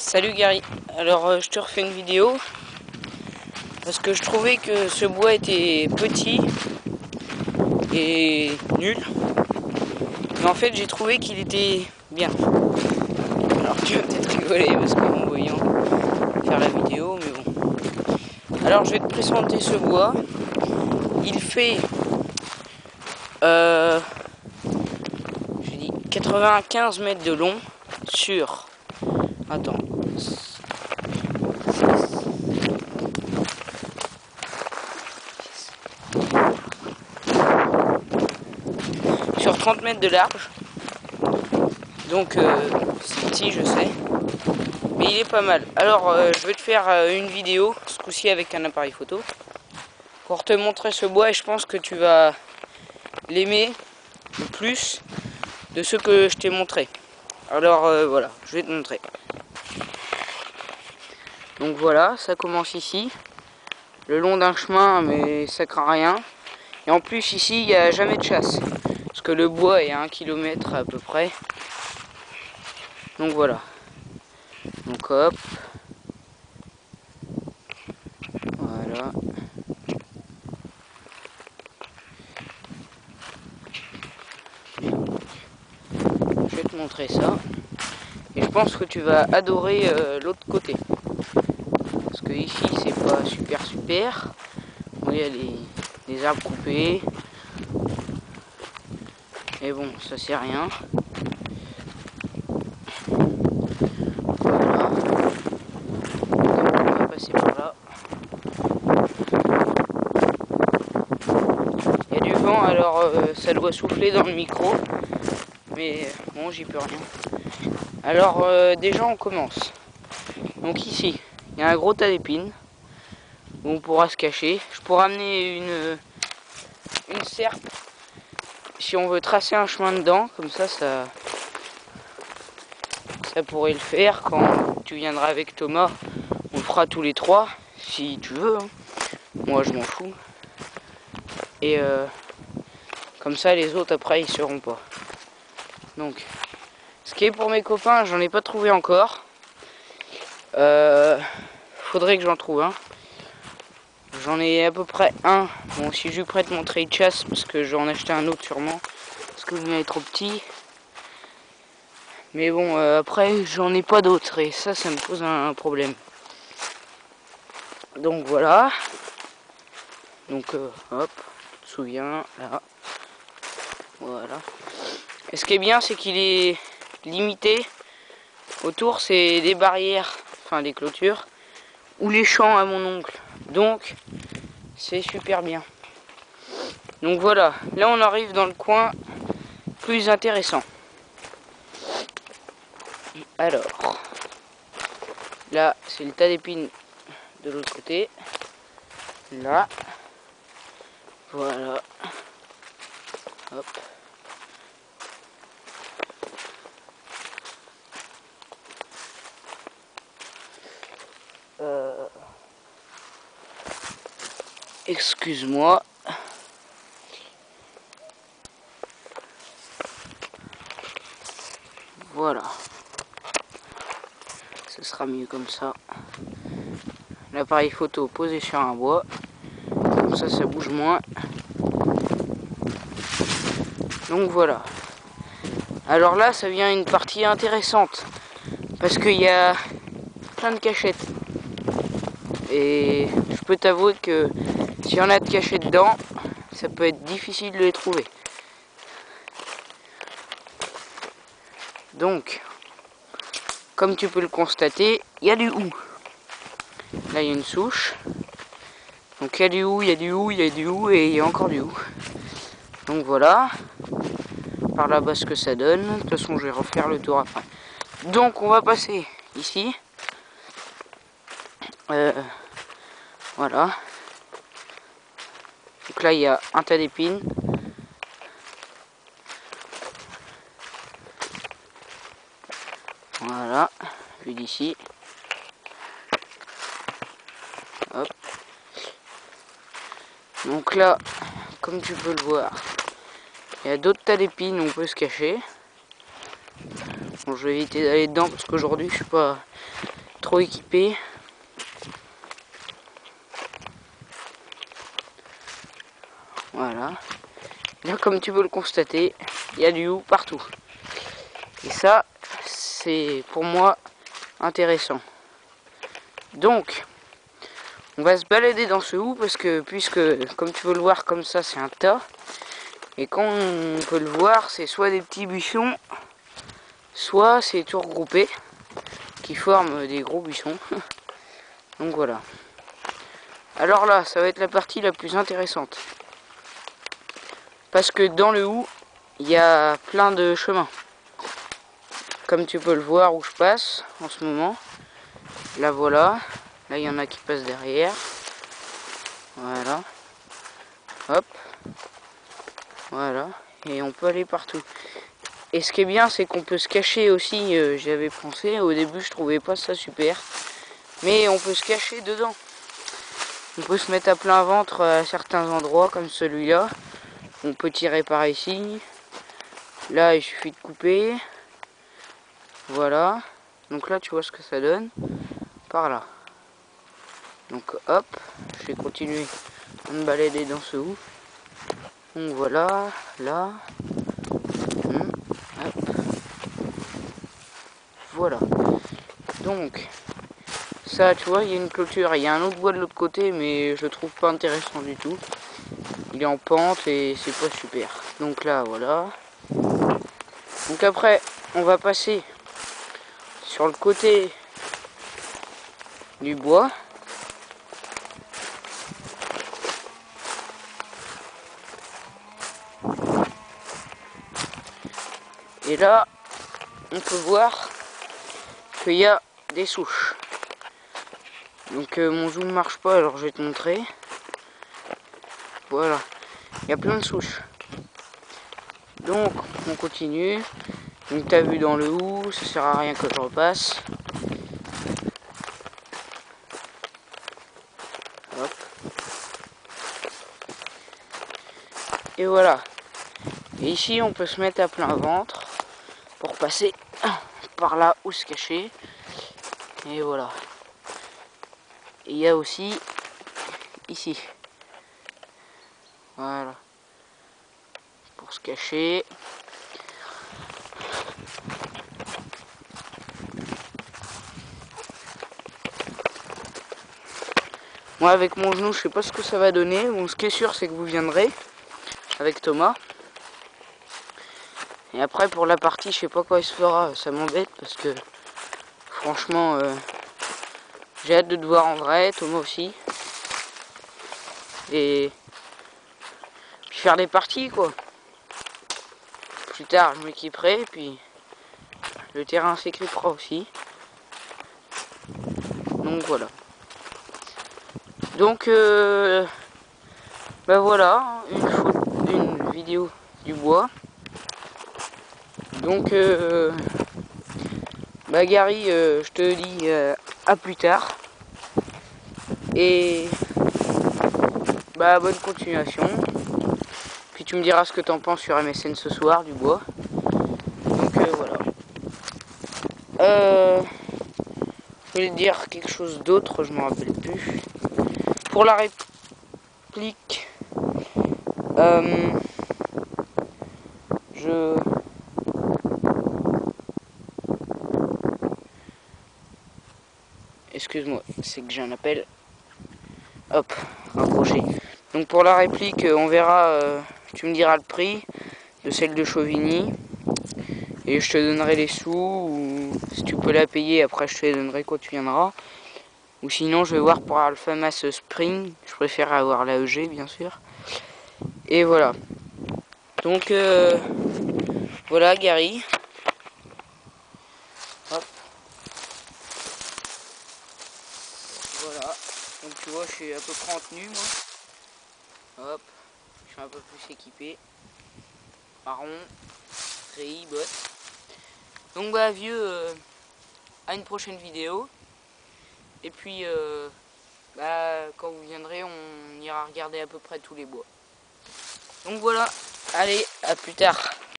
Salut Gary, alors je te refais une vidéo parce que je trouvais que ce bois était petit et nul, mais en fait j'ai trouvé qu'il était bien. Alors tu vas peut-être rigoler parce qu'en me voyant faire la vidéo, mais bon. Alors je vais te présenter ce bois. Il fait j'ai dit 95 mètres de long sur... Attends. Sur 30 mètres de large. Donc c'est petit, je sais. Mais il est pas mal. Alors je vais te faire une vidéo, ce coup-ci avec un appareil photo, pour te montrer ce bois, et je pense que tu vas l'aimer le plus de ce que je t'ai montré. Alors voilà, je vais te montrer. Donc voilà, ça commence ici, le long d'un chemin, mais ça craint rien. Et en plus ici, il n'y a jamais de chasse, parce que le bois est à 1 km à peu près. Donc voilà. Donc hop. Voilà. Je vais te montrer ça. Et je pense que tu vas adorer l'autre côté. Parce que ici c'est pas super. Bon, il y a des arbres coupés. Et bon, ça c'est rien. Voilà. On va passer par là. Il y a du vent, alors ça doit souffler dans le micro. Mais bon, j'y peux rien. Alors déjà on commence. Donc ici, il y a un gros tas d'épines où on pourra se cacher. Je pourrais amener une serpe si on veut tracer un chemin dedans, comme ça pourrait le faire. Quand tu viendras avec Thomas, on le fera tous les trois, si tu veux, hein. Moi je m'en fous. Et comme ça les autres après ils seront pas. Donc, ce qui est pour mes copains, j'en ai pas trouvé encore. Faudrait que j'en trouve un. J'en ai à peu près un. Bon, si je lui prête mon trait de chasse, parce que j'en ai acheté un autre sûrement, parce que le mien est trop petit. Mais bon, après, j'en ai pas d'autres, et ça me pose un problème. Donc voilà. Donc hop, tu te souviens, là. Voilà. Et ce qui est bien, c'est qu'il est limité. Autour, c'est des barrières, enfin des clôtures, ou les champs à mon oncle. Donc, c'est super bien. Donc voilà, là on arrive dans le coin plus intéressant. Alors, là c'est le tas d'épines de l'autre côté. Là, voilà. Hop. Excuse-moi. Voilà. Ce sera mieux comme ça. L'appareil photo posé sur un bois. Comme ça bouge moins. Donc voilà. Alors là, ça vient une partie intéressante. Parce qu'il y a plein de cachettes. Et je peux t'avouer que s'il y en a de cachés dedans, ça peut être difficile de les trouver. Donc, comme tu peux le constater, il y a du hou. Là, il y a une souche. Donc, il y a du hou, il y a du hou, il y a du hou et il y a encore du hou. Donc, voilà. Par là-bas, ce que ça donne. De toute façon, je vais refaire le tour après. Donc, on va passer ici. Voilà. Donc là, il y a un tas d'épines. Voilà, vu d'ici. Hop. Donc là, comme tu peux le voir, il y a d'autres tas d'épines où on peut se cacher. Bon, je vais éviter d'aller dedans parce qu'aujourd'hui, je suis pas trop équipé. Voilà. Là, comme tu peux le constater, il y a du hou partout. Et ça, c'est pour moi intéressant. Donc, on va se balader dans ce hou parce que, puisque, comme tu peux le voir comme ça, c'est un tas. Et quand on peut le voir, c'est soit des petits buissons, soit c'est tout regroupé, qui forment des gros buissons. Donc voilà. Alors là, ça va être la partie la plus intéressante. Parce que dans le hou, il y a plein de chemins. Comme tu peux le voir où je passe en ce moment. Là voilà. Là il y en a qui passent derrière. Voilà. Hop. Voilà. Et on peut aller partout. Et ce qui est bien, c'est qu'on peut se cacher aussi. J'avais pensé. Au début, je trouvais pas ça super. Mais on peut se cacher dedans. On peut se mettre à plein ventre à certains endroits comme celui-là. On peut tirer par ici. Là, il suffit de couper. Voilà. Donc là, tu vois ce que ça donne. Par là. Donc hop, je vais continuer à me balader dans ce hou. Donc voilà, là. Hop. Voilà. Donc, ça, tu vois, il y a une clôture. Il y a un autre bois de l'autre côté, mais je le trouve pas intéressant du tout. Il est en pente et c'est pas super. Donc là, voilà. Donc après, on va passer sur le côté du bois. Et là, on peut voir qu'il y a des souches. Donc mon zoom ne marche pas, alors je vais te montrer. Voilà, il y a plein de souches. Donc on continue. Donc t'as vu dans le hou, ça sert à rien que je repasse. Hop. Et voilà. Et ici on peut se mettre à plein ventre pour passer par là où se cacher. Et voilà. Et il y a aussi ici. Voilà. Pour se cacher. Moi avec mon genou je sais pas ce que ça va donner. Bon, ce qui est sûr c'est que vous viendrez avec Thomas. Et après pour la partie je sais pas quoi il se fera. Ça m'embête parce que franchement j'ai hâte de te voir en vrai, Thomas aussi. Et puis faire des parties quoi. Plus tard je m'équiperai et puis le terrain s'équipera aussi. Donc voilà. Donc bah voilà, une vidéo du bois. Donc bah Gary, je te dis à plus tard. Et bah bonne continuation. Puis tu me diras ce que t'en penses sur MSN ce soir du bois. Donc voilà. Je voulais dire quelque chose d'autre, je m'en rappelle plus. Pour la réplique, excuse-moi, c'est que j'ai un appel. Hop, raccroché. Donc pour la réplique, on verra, tu me diras le prix de celle de Chauvigny. Et je te donnerai les sous, ou si tu peux la payer, après je te les donnerai quand tu viendras. Ou sinon je vais voir pour Alphamas Spring, je préfère avoir la EG bien sûr. Et voilà. Donc voilà Gary. Hop. Voilà. Donc tu vois je suis à peu près en tenue moi. Hop. Je suis un peu plus équipé. Marron, treillis, bottes. Donc bah vieux, à une prochaine vidéo. Et puis bah, quand vous viendrez, on ira regarder à peu près tous les bois. Donc voilà, allez, à plus tard.